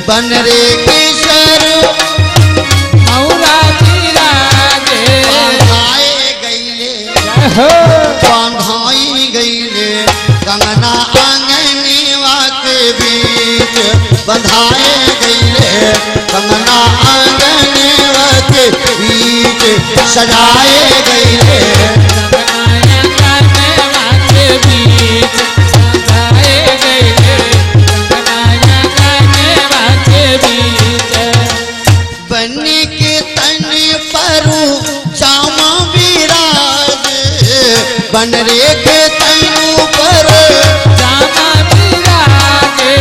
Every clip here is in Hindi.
बन रे किशोर मौरा विराजे बंधाए गईले बंधाई गईले कंगना आंगनवा के बीच बंधाए गईले कंगना आंगनवा के बीच सजाए गईले बन्नी के तन पर जामा विराज बन रे के तन पर जामा विराजे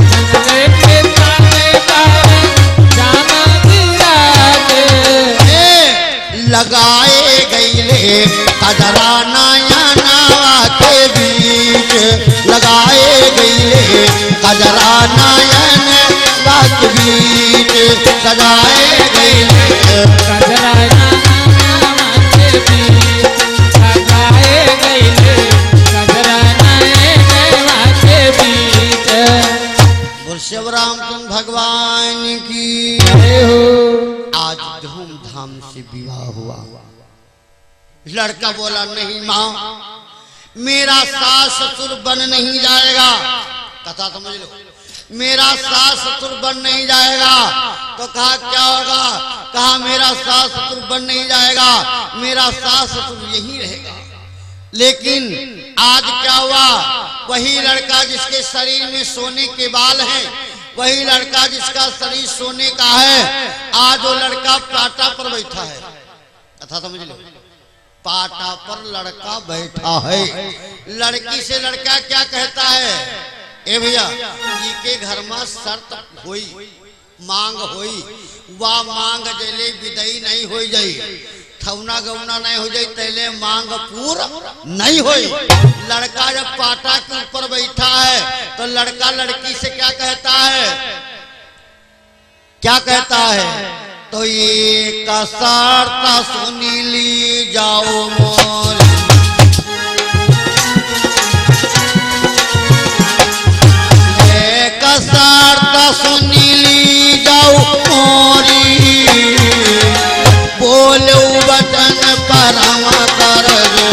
बन रे के तन पर जामा विराजे लगाए गईले कजरा नयनवा के बीच लगाए गईले कजरा नयनवा के बीच सजाए गईले कजरा नयनवा के बीच सजाए गईले कजरा नयनवा के बीच। बोल शिवरामचंद्र भगवान की हो आज धूमधाम से विवाह हुआ। लड़का बोला नहीं माँ मेरा सास ससुर बन नहीं जाएगा। कथा समझ लो, मेरा सास ससुर बन नहीं जाएगा। तो कहा क्या होगा? कहा मेरा सास ससुर बन नहीं जाएगा, मेरा सास ससुर यहीं रहेगा। लेकिन आज क्या हुआ? वही लड़का जिसके शरीर में सोने के बाल हैं, वही लड़का जिसका शरीर सोने का है, आज वो लड़का पाटा पर बैठा है। कथा समझ लो, पाटा पर लड़का बैठा है। लड़की से लड़का क्या कहता है? ए भैया के घर में शर्त होई मांग होई, वह मांग जले विदई नहीं हो जाई, ठौना गौना नहीं हो जाए तैले मांग पूरा नहीं होई। लड़का जब पाटा के ऊपर बैठा है तो लड़का लड़की से क्या कहता है? क्या कहता है? तो ये का शर्त सुनी ली जाओ मोर, ये का शर्त सुनी ली जाओ मोरी, बोलो वचन परम कर रे।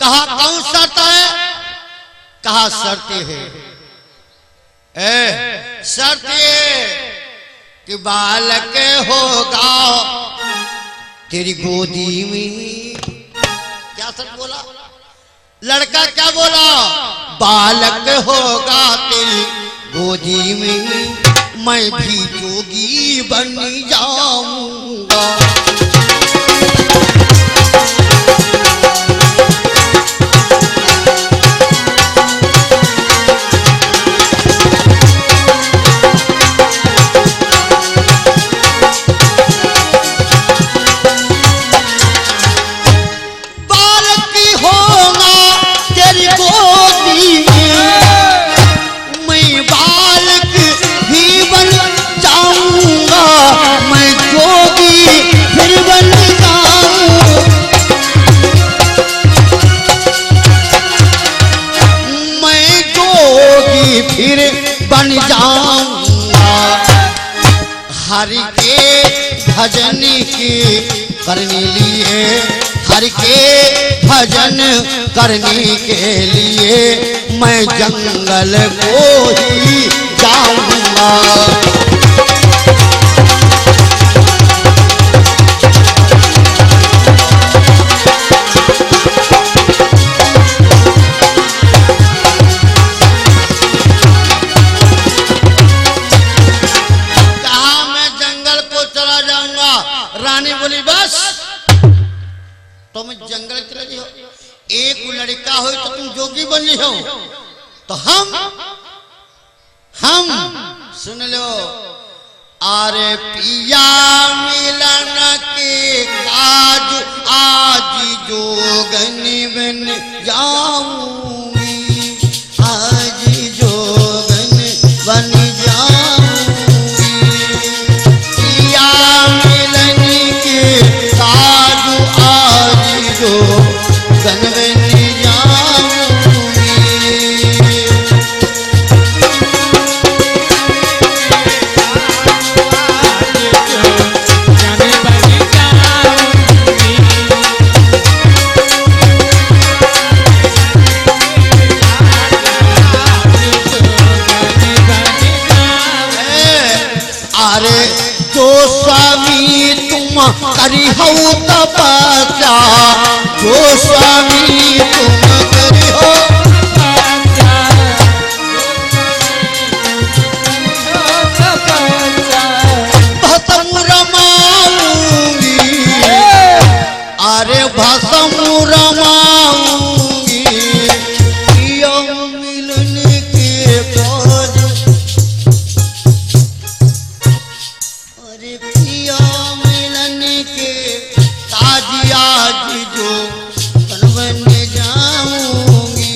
कहा कौन शर्त है? कहा शर्त है शर्त ये कि बालक होगा तेरी गोदी में। क्या शर्त बोला? लड़का क्या बोला? बालक होगा तेरी गोदी में, मैं भी जोगी बन जाऊंगा। फिर बन जाऊंगा। हरि के भजन की करने लिए, हरि के भजन करने के लिए मैं जंगल को ही जाऊंगा। रानी बोली बस तुम जंगल चले हो, एक लड़का हो तो तुम जोगी बनी हो, तो हम सुन लो। अरे पिया मिलन के काज आज जोग जोगन बन जाऊंगी, आज जोगन बन जाऊंगी, पिया मिलन के साथ आज जोगन बन करी हो तपस्या, जो स्वामी तुम करी हो भस्म रमाऊंगी, अरे भस्म रमाऊंगी, पिया मिलन के खोज, अरे पिया आज जो बन जाऊंगी,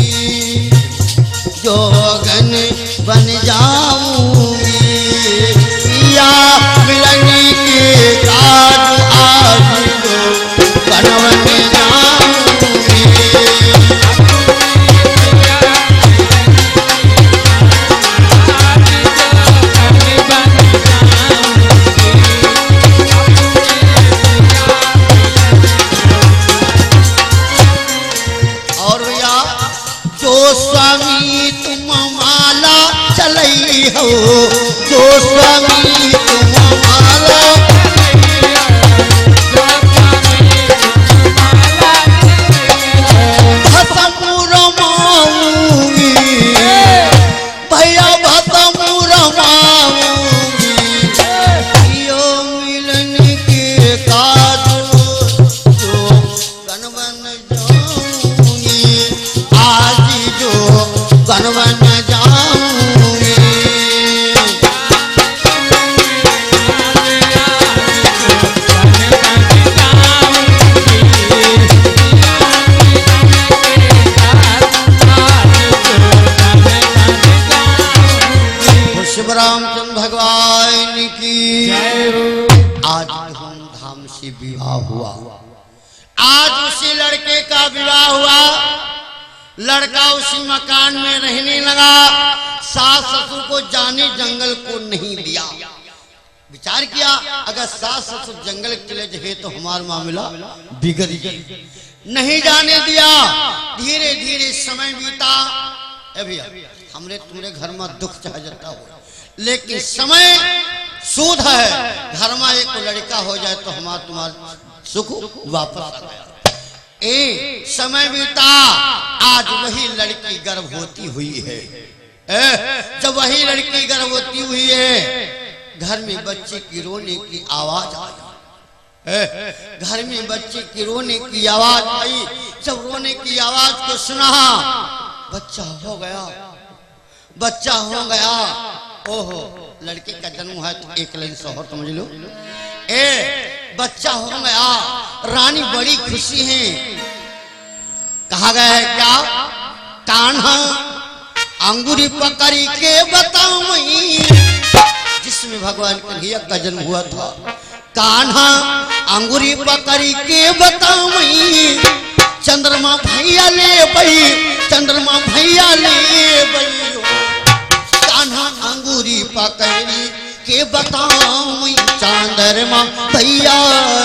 जोगन बन जाऊंगी, पिया मिलन के साथ आज जो बन जाऊंगी। स्वामी तुम माला चलई हो, जो स्वामी तुम माला भस्म रमाऊंगी, भैया भस्म रमाऊंगी, पिया मिलन के काज जो गन बन जाऊंगी, आज जो गन बन जाऊंगी। रामचंद्र भगवान की आज धूमधाम से विवाह हुआ। आज उसी लड़के का विवाह हुआ, लड़का उसी मकान में रहने लगा, सास ससुर को जाने जंगल को नहीं दिया। विचार किया अगर सास ससुर जंगल चले जाए तो हमारा मामला बिगड़ जाए, नहीं जाने दिया। धीरे धीरे समय बीता, भैया हमरे तुम्हारे घर में दुख चाह जाता हो, लेकिन समय सूद है, घर में एक लड़का हो जाए तो हमारा तुम्हारा सुख वापस आ गया। समय बीता, आज वही लड़की गर्भवती हुई है। जब वही लड़की गर्भवती हुई है, घर में बच्चे की रोने की आवाज आई। घर में बच्चे की रोने की आवाज आई। जब रोने की आवाज को सुना, बच्चा हो गया, बच्चा हो गया। ओहो, लड़के का जन्म है तो एक लाइन शोहर समझ लो। बच्चा हो गया, रानी बड़ी खुशी है। कहा गया है क्या, कान्हा अंगूरी पकड़ी के बताऊं, जिसमें भगवान कन्हैया का जन्म हुआ था। कान्हा अंगूरी पकड़ी के बताऊं, चंद्रमा भैया ले बई, चंद्रमा भैया ले बई। कान्हा अंगूरी पकड़ी के बताऊं, चंद्रमा भैया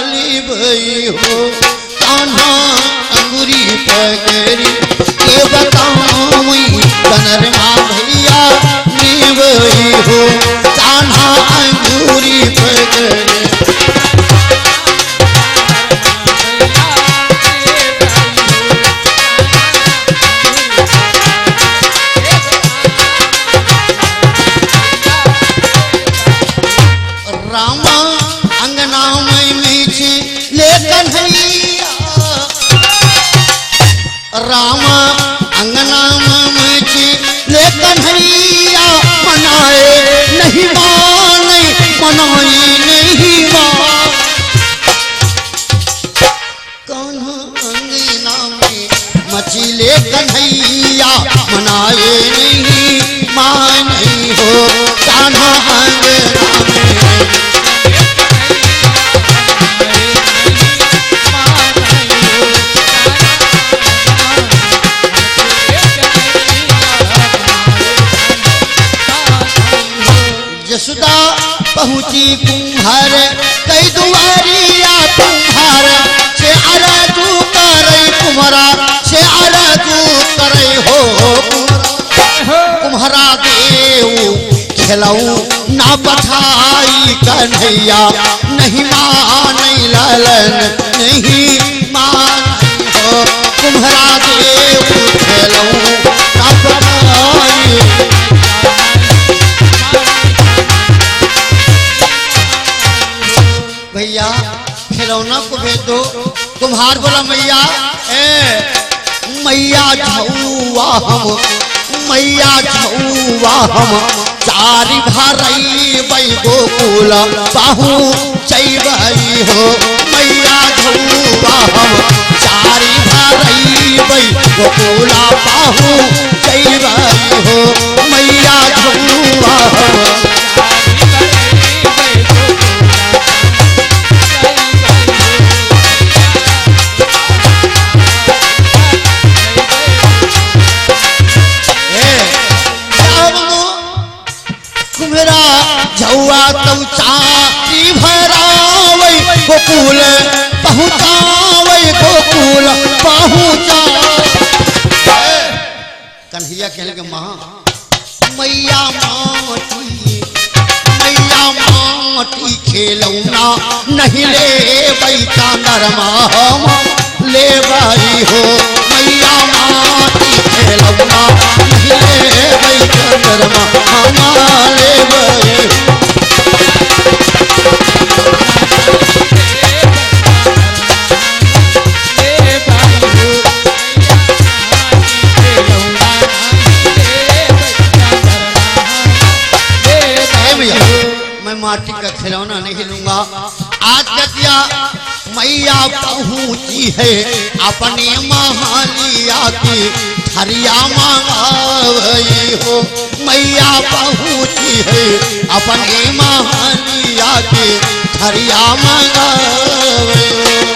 ले बई हो। कान्हा अंगूरी पकड़ी के बताऊं, चंद्रमा भैया ले बई हो। कान्हा अंगूरी पकड़ी रामा अंगना में ले कन्हैया, मनाए नहीं माने, मनाई नहीं मां। कान्हा अंगना में मचीले कन्हैया मनाए नहीं माने हो कान्हा अंगना में यशोदा पहुँची कुम्हार कई दुआरिया कुम्हार से अरजू करे कुम्हारा से अरजू करे हो कुम्हारा देव खेलऊ ना पठाई कन्हैया नहीं माने लालन नहीं माने हो कुम्हारा देव खेलऊ ना पठाई भैया खिलौना को भेज दो। कुम्हार बोला मैया मैया झौआ हम मैया झौआ हम चारी भरई बई गोकुल बाहू चैबई हो मैया झौआ हम चारी भरई बई गोकुल बाहू चैबई हो मैया झौआ हम झौआ तब चारी भरावै गोकुल पहुँचावै गोकुल पहुँचा कन्हैया कहने के माँ मैया माटी खेलौना नहीं ले बई चांदरमा हम ले बई हो मैया माटी खेलौना नहीं ले बई चांदरमा हम ले बई माटी का खिलौना नहीं लूंगा। आज कतिया मैया पहुँची है अपने महालिया की थरिया मांगाई हो मैया पहुँची है अपने महालिया की थरिया मांगाई हो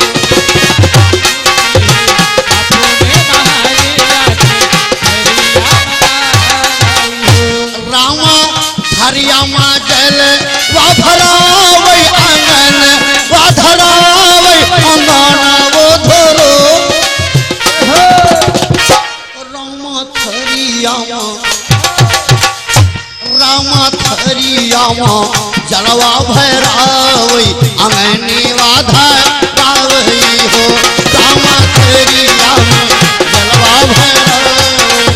रामा थरिया माँ जल वा भरावै आंगन वा धरावै अंगन वो धरो रामा थरिया जलवा भरावै अंगनी वा धरावै हो रामा थरिया जलवा भरावै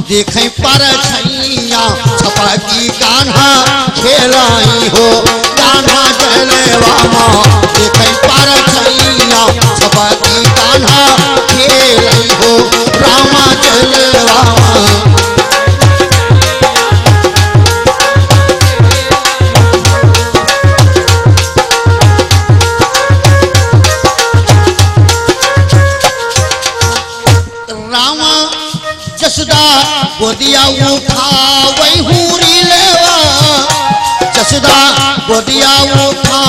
देखें पर छैया छपकी कान्हा खेलाई हो कान्हा जलेवा माँ देखें पर छैया छपकी कान्हा खेलाई हो रामा जलेवा जसदा गोदिया उठा वही हुरी लेवा जसदा गोदिया उठा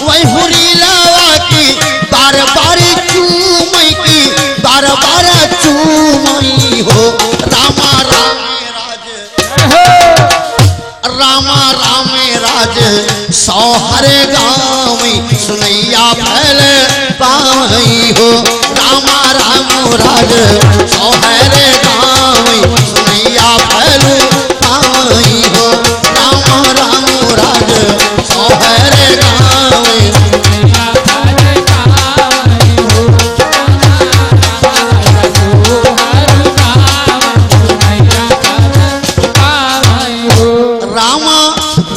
वही हुरी लेवा की बार बार चूमई की बार बार चूमई हो रामा रामे राज सौहरे गाँव सुनैया फैल पावई हो रामा राम राज सौहरे गाँव सुनैया फैल पावई हो रामा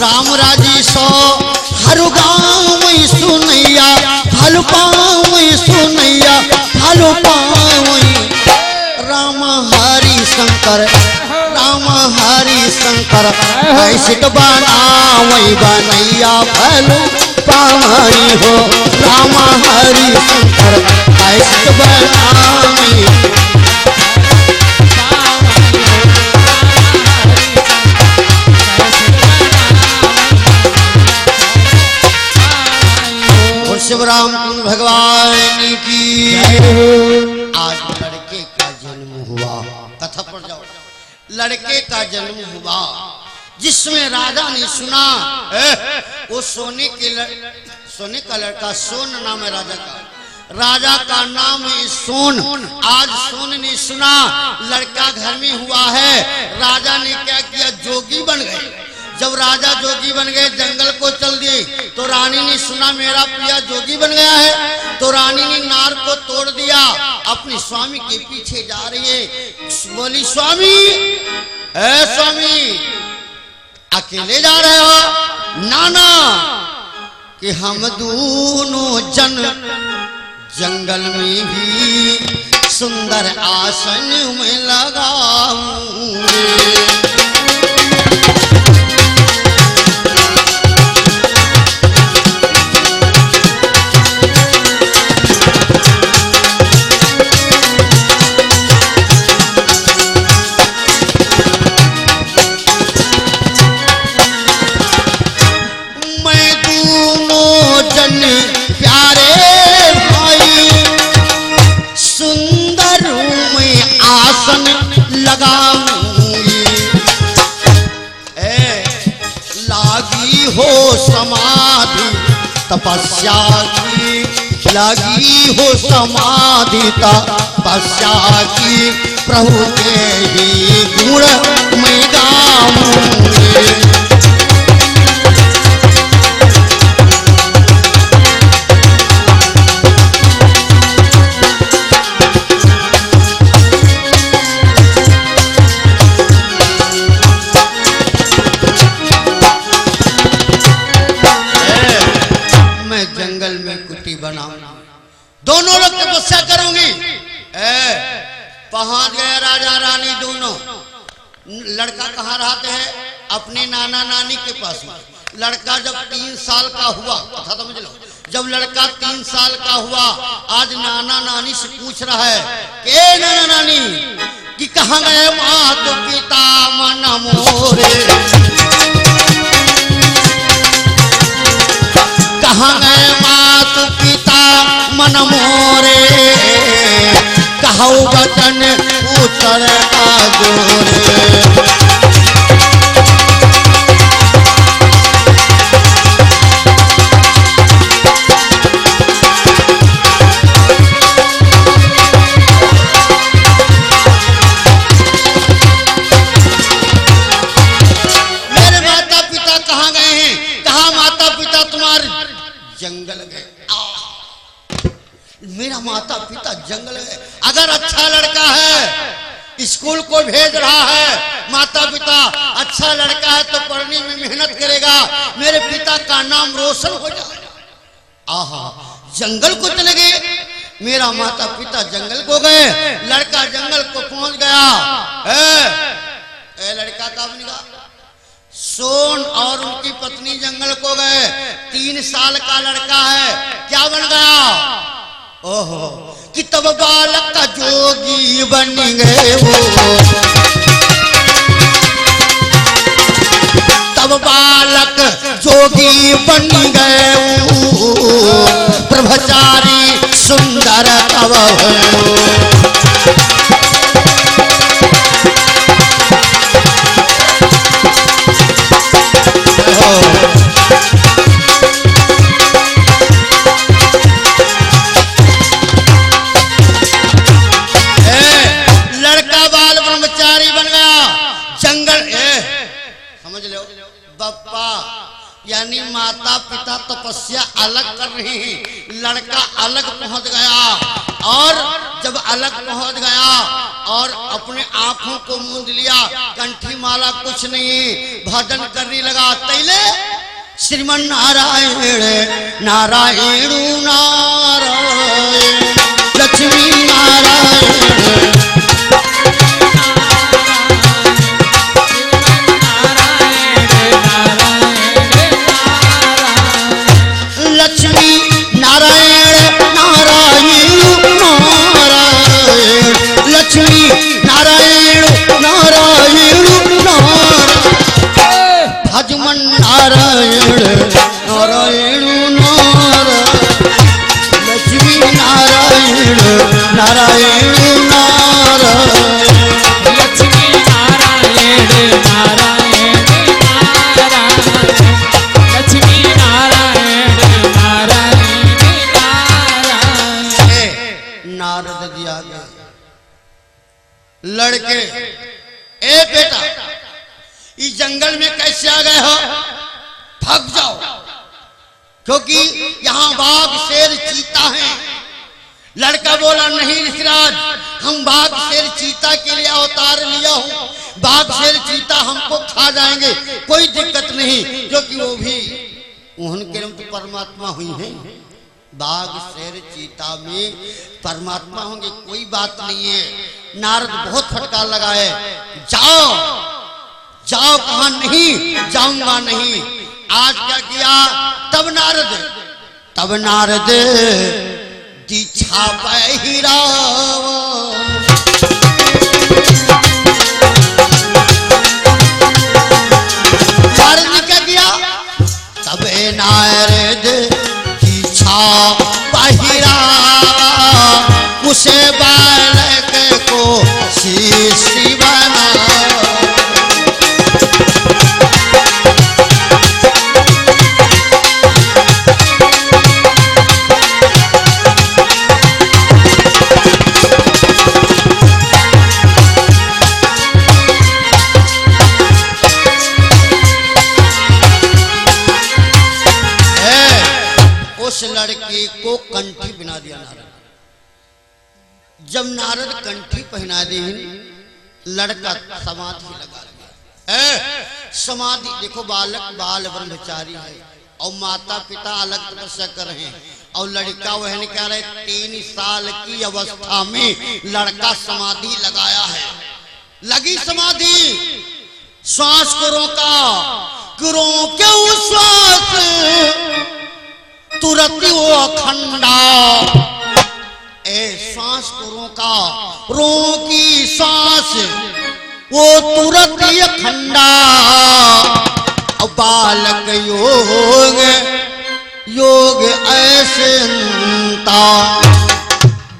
राम राजी सो हर गाँव में सुनैया हल पाँव में सुनैया हल पाँव राम हरि शंकर राम हरि शंकर ऐसे बनावई बनैया भलू पावई हो राम हरि शंकर ऐसे बनावई शिवराम भगवान की। आज लड़के का जन्म हुआ, कथा पढ़ जाओ। लड़के का जन्म हुआ जिसमें राजा ने सुना वो सोने का लड़का सोन नाम है राजा का। राजा का नाम है सोन। आज सोन ने सुना लड़का घर में हुआ है। राजा ने क्या किया, जोगी बन गए। जब राजा जोगी बन गए जंगल को चल दिए तो रानी ने सुना मेरा पिया जोगी बन गया है। तो रानी ने नार को तोड़ दिया, अपने स्वामी के पीछे जा रही है। बोली स्वामी स्वामी अकेले जा रहे हो? नाना कि हम दोनों जन जंगल में ही सुंदर आसन में लगाऊंगे। तपस्या की लगी हो समाधि तपस्या की प्रभु के ही गुण मैं गाऊंगी। दोनों लोग तपस्या करूंगी। पहुंच गए राजा रानी दोनों। लड़का कहाँ रहते हैं? अपने नाना नानी के पास में। लड़का जब 3 साल का हुआ, कथा समझ लो, जब लड़का 3 साल का हुआ आज नाना नानी से पूछ रहा है कि नाना नानी कि कहाँ गए मात पिता मन मोरे, कहाँ गए मात पिता मन मोरे, कहौ वचन उत्तर आजोरे। मेरे माता पिता कहाँ गए हैं? कहा माता पिता तुम्हारे जंगल गए। मेरा माता पिता जंगल है। अगर अच्छा लड़का है स्कूल को भेज रहा है, माता पिता अच्छा लड़का है तो पढ़ने में मेहनत करेगा, मेरे पिता का नाम रोशन हो जाएगा। आहा, जंगल को चले गए। मेरा माता पिता जंगल को गए। लड़का जंगल को पहुंच गया। लड़का कब निकला? सोन और उनकी पत्नी जंगल को गए। 3 साल का लड़का है, क्या बन गया? ओहो, कि तब बालक का जोगी बन गए वो, तब बालक जोगी बन गए वो, ब्रह्मचारी सुंदर तब यानी माता पिता तपस्या अलग कर रहे हैं, लड़का अलग पहुंच गया और जब अलग पहुंच गया और अपने आंखों को मूंद लिया, कंठी माला कुछ नहीं, भजन करने लगा। तैले श्रीमन नारायण नारायण नारायण लक्ष्मी नारायण लक्ष्मी नारायण नारायण नारायण लक्ष्मी नारायण नारायण नारायण भजमन नारायण नारायण नारायण लक्ष्मी नारायण नारायण नारायण लक्ष्मी नारायण नारायण नारायण लक्ष्मी नारायण नारायण नारायण। नारद जी आ गए। लड़के, ए बेटा इस जंगल में कैसे आ गए हो? भाग जाओ, क्योंकि यहाँ बाघ शेर चीता है। लड़का बोला नहीं ऋषिराज, हम बाघ शेर चीता के लिए अवतार लिया हूँ, बाघ शेर चीता हमको खा जाएंगे, कोई दिक्कत नहीं, क्योंकि वो भी उनके तो परमात्मा हुई हैं। बाघ शेर चीता में परमात्मा होंगे, कोई बात नहीं है। नारद बहुत फटकार लगाए, जाओ जाओ, कहा नहीं जाऊंगा नहीं। आज क्या किया? तब नारद दीक्षा पहिराव। नारद ने क्या किया? तब नारद दीक्षा पहिरावा, उसे बालक को शिष्य बना। उस लड़के को कंठी पहना दिया नारद। जब नारद कंठी पहना दी, लड़का समाधि लगा दिया। समाधि देखो, बालक बाल ब्रह्मचारी है और माता पिता अलग तपस्या कर रहे हैं, और लड़का वह नहीं कह रहे 3 साल की अवस्था में लड़का समाधि लगाया है। लगी समाधि, श्वास को रोका, क्यों श्वास तुरंत वो अखंडा। श्वास को रोका, रोकी श्वास, वो तुरंत अखंडा। अब बालक योग ऐसे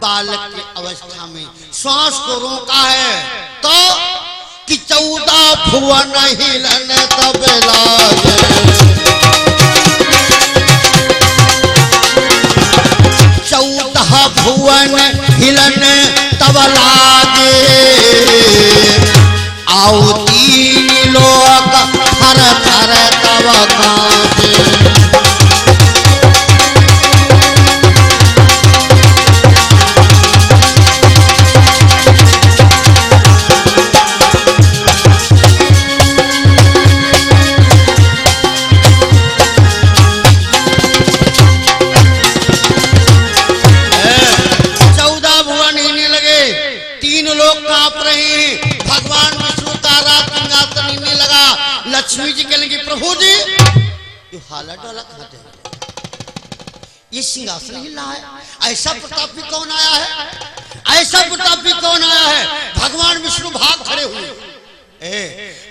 बालक की अवस्था में श्वास को रोका है तो कि 14 भुवन हिलन तब लागे। 14 भुवन हिलन तब लागे, आओ 3 लोक थर थर तब कांपे। लक्ष्मी जी कहने की प्रभु जी ये हाला डोला खाते हैं, ये सिंहासन हिला है, ऐसा प्रतापी कौन आया है? ऐसा प्रतापी कौन आया है? भगवान विष्णु भाग खड़े हुए।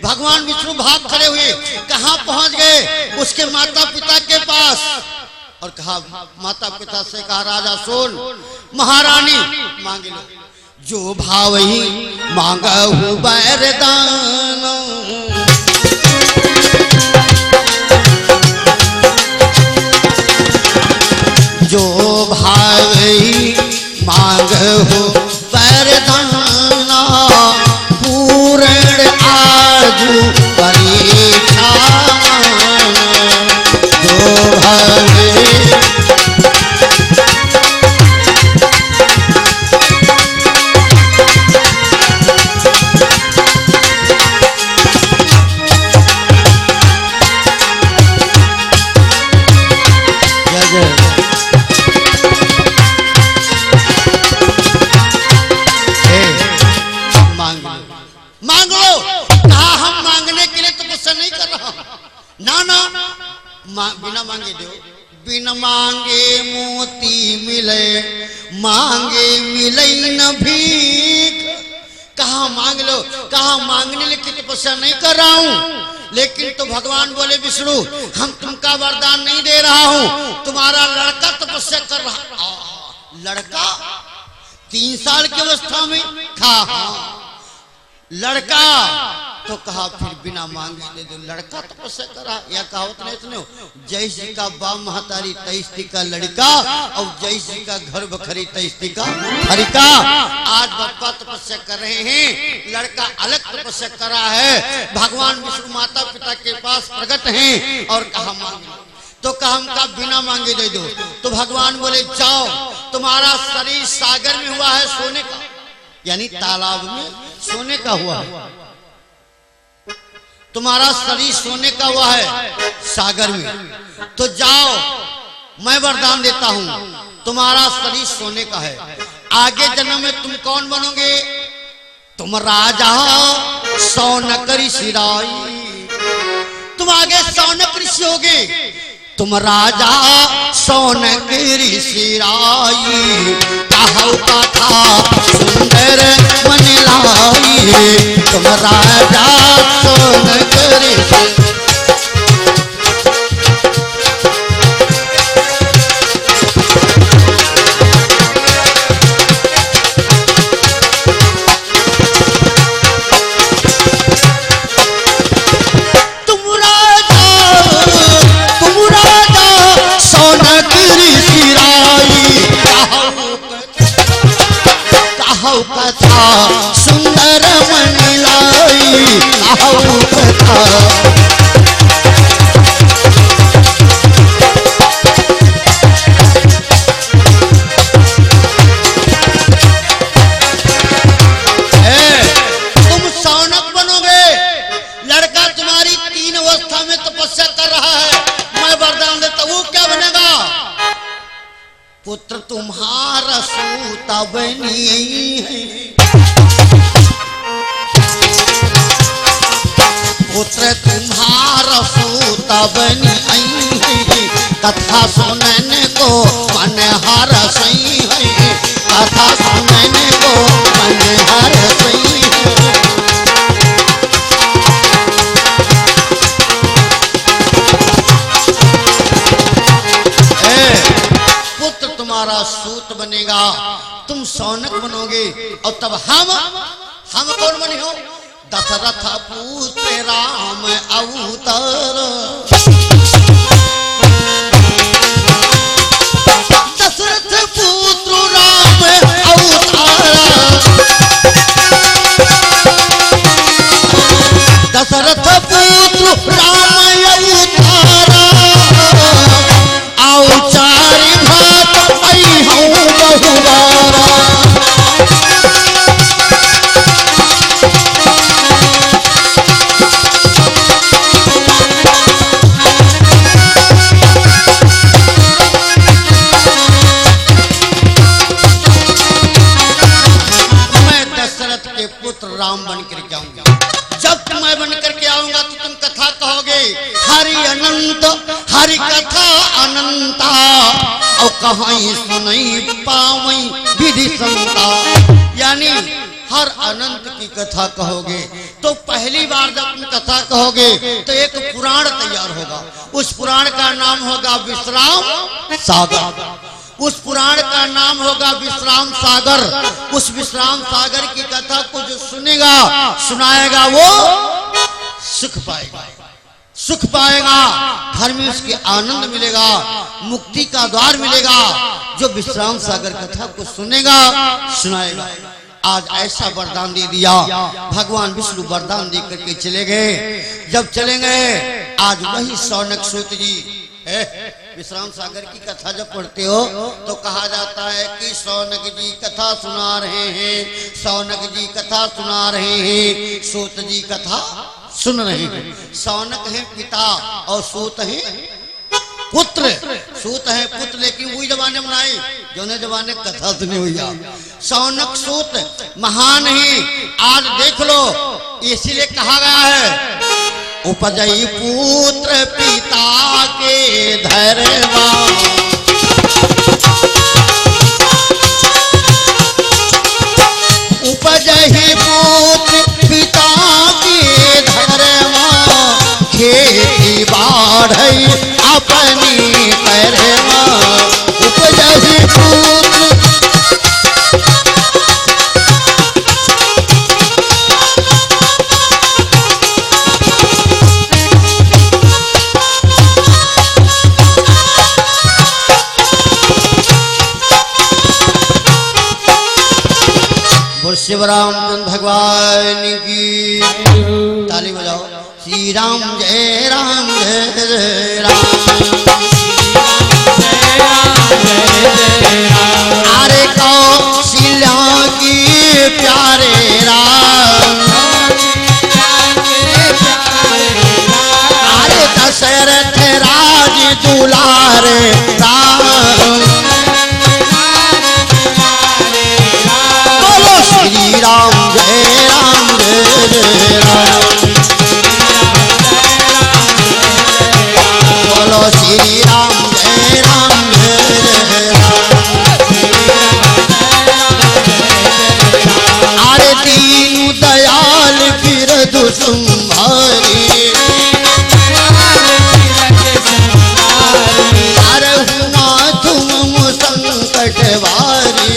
भगवान विष्णु भाग खड़े हुए, कहां पहुंच गए? उसके माता पिता के पास, और कहा माता पिता से कहा राजा सुन, महारानी मांगे लो, जो भाव ही मांगा हूं वरदान। जो भाई मांग हो वरदाना, पूर्ण आजू परीक्षा। जो भाई ना ना बिना मांगे दो। बिन मांगे मोती मिले, मांगे मिले न भीख। कहा मांग लो, कहा मांगने की तपस्या नहीं कर रहा हूं, लेकिन तो भगवान बोले विष्णु हम तुमका वरदान नहीं दे रहा हूं, तुम्हारा लड़का तपस्या कर रहा। लड़का 3 साल की अवस्था में? कहा लड़का। तो कहा फिर बिना मांगे दे दो। लड़का तपस्या करा या कहावत नहीं सुने, जैसी का बा महतारी तैस्ती का लड़का, और जैसी का घर बखरी तैस्ती का हरिका। आज बापा तपस्या कर रहे हैं, लड़का अलग तपस्या कर रहा है। भगवान विष्णु माता पिता के पास प्रकट हैं और कहा मांगे। तो कहा हमका बिना मांगे दे दो। तो भगवान बोले जाओ, तुम्हारा शरीर सागर में हुआ है सोने का, यानी तालाब में सोने का हुआ है। तुम्हारा शरीर सोने का हुआ है सागर में। तो जाओ मैं वरदान देता हूं, तुम्हारा शरीर सोने का है। आगे जन्म में तुम कौन बनोगे? तुम राजा सौनक ऋषि राई। तुम आगे सौनक ऋषि होगे। तुम राजा सौनक ऋषि राई। कहौ कथा सुंदर मन लाई। तुम राजा सौनक ऋषि। कथा सुंदर मन लाई। कथा तुम सौनक बनोगे। लड़का तुम्हारी 3 अवस्था में तपस्या कर रहा है, मैं वरदान देता। वो क्या बनेगा? पुत्र तुम्हारा सूता बनी है। पुत्र तुम्हारा सूता बनी है। कथा सुनने को मन हर सही है। कथा सुनने को मन हर सही है। तुम्हारा सूत बनेगा, तुम सौनक बनोगे। और तब हम कौन बने हो? दशरथ पुत्र राम अवतार। दशरथ पुत्र राम अवतार। दशरथ पुत्र राम अवतार। औचारी भात आई हूँ बहुबारा। मैं दशरथ के पुत्र राम बन करके आऊंगा। जब मैं बन करके आऊंगा तो तुम कथा कहोगे हरि अनंत, हरि कथा अनंता। और कहीं सुनई पावई विधि संता। यानी हर अनंत की कथा कहोगे। तो पहली बार जब तुम कथा कहोगे तो एक पुराण तैयार होगा। उस पुराण का नाम होगा विश्राम सागर। उस पुराण का नाम होगा विश्राम सागर। उस विश्राम सागर की कथा को जो सुनेगा सुनाएगा वो सुख पाएगा। सुख पाएगा, घर में उसके आनंद मिलेगा, मुक्ति का द्वार मिलेगा। जो विश्राम सागर कथा को सुनेगा सुनाएगा। आज ऐसा वरदान दे दिया भगवान विष्णु। वरदान दे करके चले गए। जब चलेंगे आज वही सौनक सूत जी विश्राम सागर की कथा जब पढ़ते हो तो कहा जाता है कि सौनक जी कथा सुना रहे हैं। सौनक जी कथा सुना रहे हैं। सूत जी कथा सुन रहे हैं। सौनक है पिता और सूत है पुत्र। सूत है पुत्र, लेकिन वही जमाने में आई जो ने जमाने कथा सुनी हुई। सौनक सूत महान है। आज देख लो, इसीलिए कहा गया है उपजई पुत्र पिता के धर्मा उपजई पुत्र पिता के धर्मा खेती बाढ़ई अपनी कर्मा उपजई पुत्र शिवरामचंद्र भगवान की ताली बजाओ। श्री राम जय राम जय राम अरे कौशल्या की प्यारे राम अरे दशरथ राज दुलारे राम श्री राम जय राम जय राम बोलो श्री राम जय राम जय राम अरे दीन दयाल फिर दुसुम्हारी अरे हुआ तुम संकट वारी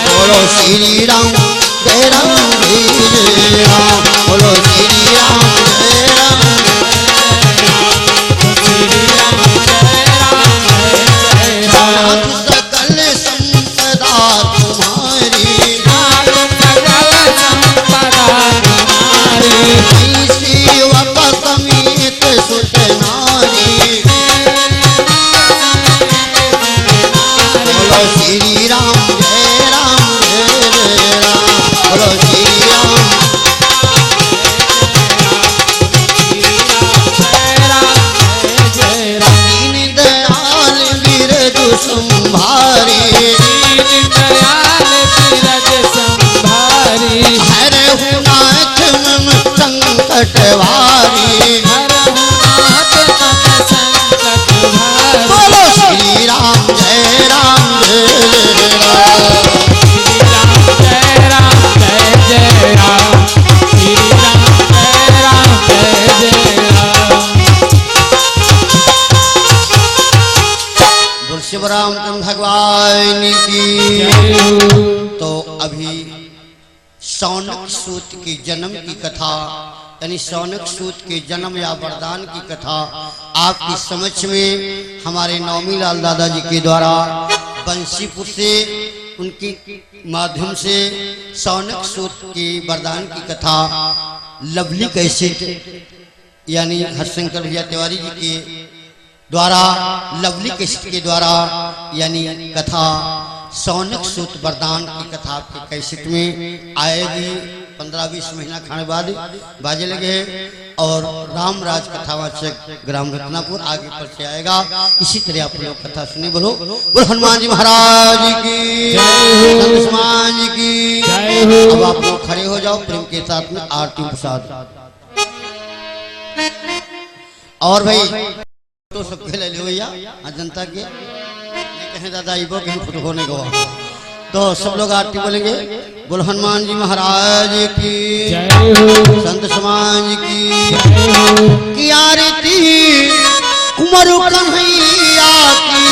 बोलो श्री राम जय राम जय राम बोलो श्री राम जय राम नाथ सकल संपदा तुम्हारी सेवक समेत सुत नारी बोलो श्री राम जय राम बोलो श्री राम दीन दयाल बिरजु संभारी हरहु नाथ मम संकट वारी बोलो श्री राम जय राम शिवरामचंद्र भगवान की। तो अभी शौनक सूत की जन्म की कथा यानी शौनक सूत के जन्म या वरदान की कथा आपकी समझ में हमारे नौमी लाल दादाजी के द्वारा बंसीपुर से उनके माध्यम से शौनक सूत की वरदान की कथा लवली कैसेट यानी हरशंकर भैया तिवारी जी के द्वारा लवली कैसेट के द्वारा यानी कथा शौनक सूत वरदान की कथा आपके कैसेट में आएगी। 15-20 महीना खाने बाद बाजे लगे और रामराज कथावाचक ग्राम रत्नापुर आगे पर से आएगा। इसी तरह आप लोग कथा सुने। बोलो बोलो हनुमान जी महाराज की हनुमान जी की। अब आप लोग खड़े हो जाओ प्रेम के साथ में आरती प्रसाद। और भाई तो सबके ले लो भैया जनता के कहें दादा इबो कहीं फोटो होने को तो सब लोग आरती बोलेंगे। बोल हनुमान जी महाराज की संत समाज की आरती कुमार कन्हैया की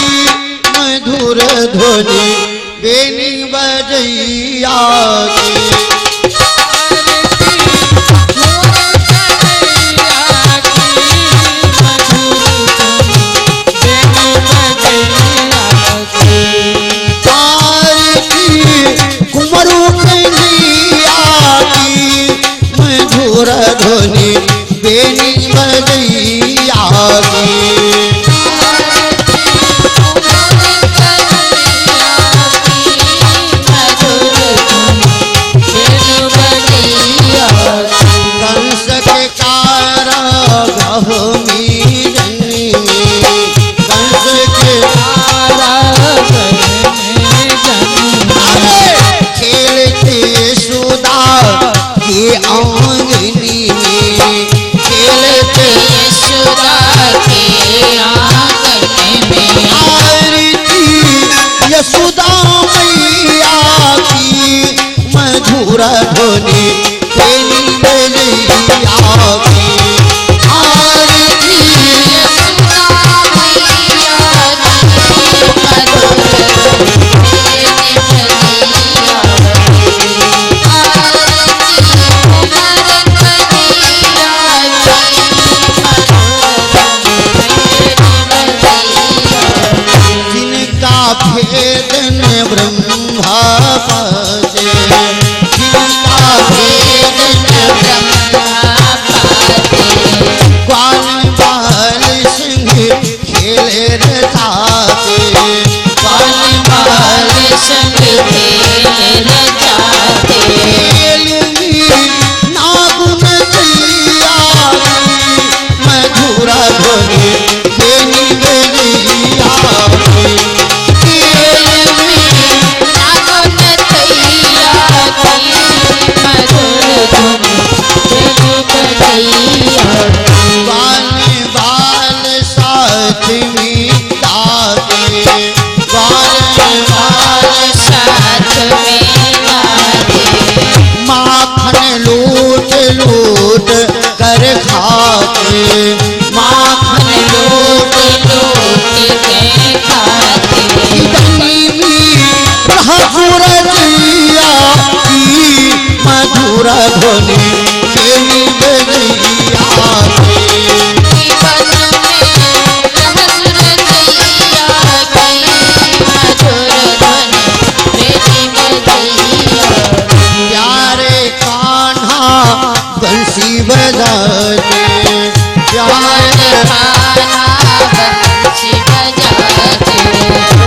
मधुर ध्वनि बेनी बजैया की ध्वनि बेनी बजैया कंस के कारागृह में जन्मी कंस के खेलते सुदा के मधुर ध्वनि तेरी बजैया की आरती जिनका भेद न ब्रह्मा पासे जिनका भेद न ग्वाल बाल सिंह खेले रचाते ग्वाल बाल सिंह नागुन दैया मधुर ध्वनि तेरी बजैया बाल बाल साथ में गाते बाल बाल साथ में गाते माखन लूट लूट कर खाते माखन लूट लूट के खाते इतनी मधुर दैया की मधुर ध्वनि तेरी बजैया प्यारे कान्हा बंसी बजाते प्यारे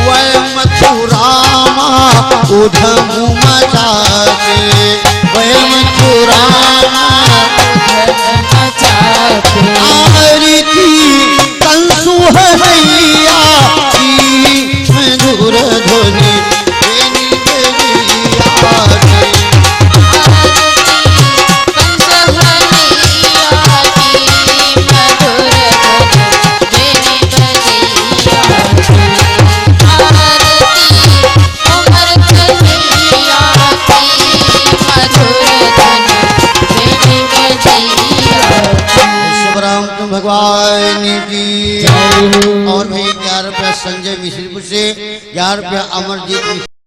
वह मथुरामा उधम मचाते वह मथुरामा आरती कंसु हरैया की मधुर ध्वनि तेरी बजैया भगवान की और भी 11 रुपया संजय मिश्रपुर से 11 रुपया अमरजीत